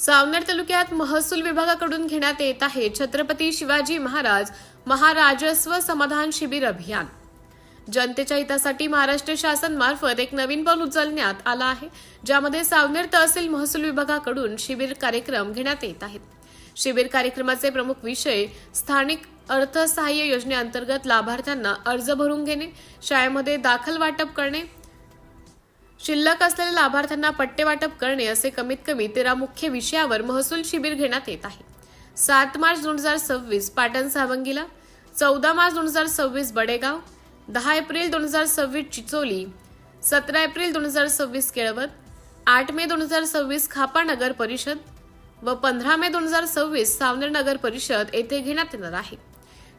सावनेर तालुक्यात महसूल विभागाकडून घेण्यात येत आहे छत्रपती शिवाजी महाराज महाराजस्व समाधान शिबिर अभियान। जनतेच्या हितासाठी महाराष्ट्र शासन मार्फत एक नवीन पाऊल उचलण्यात आला आहे, ज्यामध्ये सावनेर तहसील महसूल विभागाकडून शिबिर कार्यक्रम घेण्यात येत आहेत। शिबिर कार्यक्रमाचे प्रमुख विषय स्थानिक अर्थसहाय्य योजनेअंतर्गत लाभार्थ्यांना अर्ज भरून घेणे, शाळेमध्ये दाखल वाटप करणे, शिल्लक असलेल्या लाभार्थ्यांना पट्टे वाटप करणे असे कमीत कमी 13 मुख्य विषयावर महसूल शिबिर घेण्यात येत आहे। 7 मार्च 2026 पाटण सावंगीला, 14 मार्च 2026 बडेगाव, 10 एप्रिल 2026 चिचोली, 17 एप्रिल 2026 केळवद, 8 मे 2026 खापा नगर परिषद व 15 मे 2026 सावनेर नगर परिषद येथे घेण्यात येणार आहे।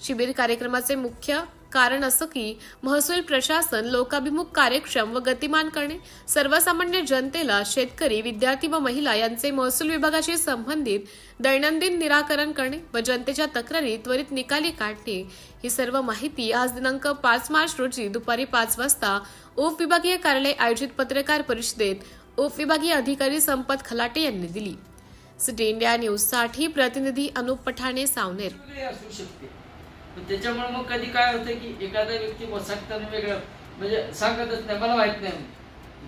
शिबिर कार्यक्रमाचे मुख्य कारण असं की महसूल प्रशासन लोकाभिमुख, कार्यक्षम व गतिमान करणे, सर्वसामान्य जनतेला, शेतकरी, विद्यार्थी व महिला यांचे महसूल विभागाशी संबंधित दैनंदिन निराकरण करणे व जनतेच्या तक्रारी त्वरित निकाली काढणे ही सर्व माहिती आज दिनांक 5 मार्च रोजी दुपारी 5 वाजता उपविभागीय कार्यालय आयोजित पत्रकार परिषदेत उपविभागीय अधिकारी संपत खलाटे यांनी दिली। सिटी इंडिया न्यूज साठी प्रतिनिधी अनुप पठाणे, सावनेर। त्याच्यामुळे मग कधी काय होतं की एखादा व्यक्ती बसकताना वेगळं म्हणजे सांगतच नाही, मला माहित नाही,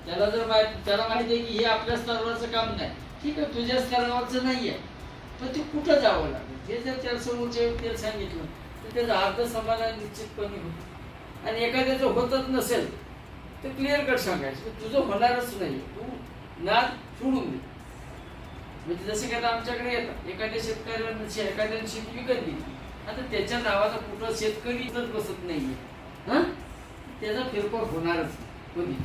त्याला माहिती आहे की हे आपल्या स्तरावरचं काम नाही, ठीक आहे तुझ्या स्तरावरचं नाही आहे, पण ते कुठं जावं लागेल हे जर त्या समोरच्या व्यक्तीला सांगितलं तर त्याचा अर्थ समाधान निश्चितपणे होतं। आणि एखाद्याचं होतच नसेल तर क्लिअर कट सांगायचं तुझं होणारच नाही, तू नाद सोडून दे। म्हणजे जसं की आता आमच्याकडे येतात एखाद्या शेतकऱ्याने एखाद्याने शेती विकत घेतली, आता त्याच्या नावाचा कुठं शेतकरी बसत नाहीये, त्याचा फेरफार होणारच कधी।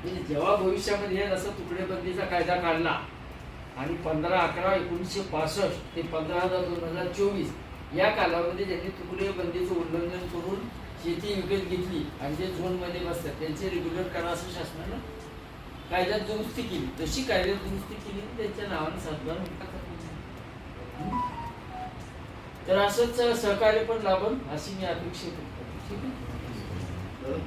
म्हणजे जेव्हा भविष्यामध्ये जसं तुकडेबंदीचा कायदा काढला आणि 15/11/1965 ते 15/10/2024 या कालावधीमध्ये ज्यांनी तुकडेबंदीचं उल्लंघन करून शेती विकत घेतली आणि जे झोनमध्ये बसतात त्यांचे रेग्युलर करा असं शासनानं कायद्यात दुरुस्ती केली, तशी कायद्यात दुरुस्ती केली त्यांच्या नावाने सातबार तर असंच सहकार्य पण लाभन अशी मी अपेक्षा करतो। ठीक आहे।